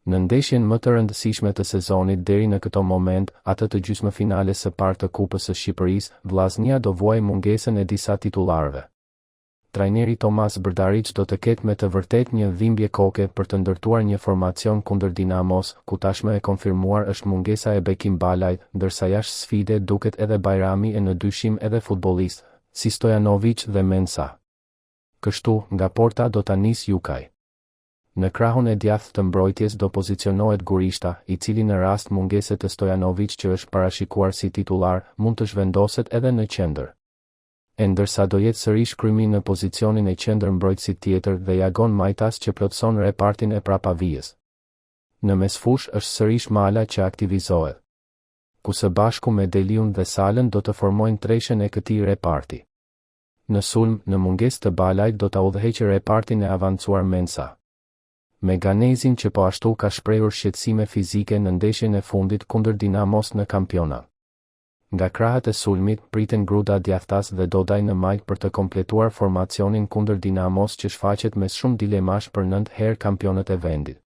Në ndeshjen më të rëndësishme të sezonit deri në këto moment, atë të gjysmëfinales së parë të Kupës së Shqipërisë, Vllaznia do vuajë mungesën e disa titullarëve. Trajneri Tomas Brdarić do të ketë me të vërtet një dhimbje koke për të ndërtuar një formacion kundër Dinamos, ku tashmë e konfirmuar është mungesa e Bekim Balajt, ndërsa jashtë sfide duket edhe Bajrami e në dyshim edhe futbollistë, si Stojanović dhe Mensah. Kështu, nga porta do ta nisë Jukaj. Në krahun e djathtë të mbrojtjes do pozicionohet Gurishta, i cili në rast mungese të Stojanović që është parashikuar si titullar, mund të zhvendoset edhe në qendër. Ndërsa do jetë sërish Krymi në pozicionin e qendër mbrojtësit tjetër dhe Jagon Majtas që plotëson repartin e prapavijës. Në mesfush është sërish Mala që aktivizohet, ku së bashku me Deliun dhe Salën do të formojnë treshën e këtij reparti. Në sulm, në mungesë të Balajt do ta udhëheqë repartin e avancuar Mensah. Me Ganezin që po ashtu ka shprehur shqetësime fizike në ndeshjen e fundit kundër Dinamos në kampionat. Nga krahët e sulmit priten Gruda Djathtas dhe Dodaj në majt për të kompletuar formacionin kundër Dinamos që shfaqet me shumë dilemash për 9 herë kampionët e vendit.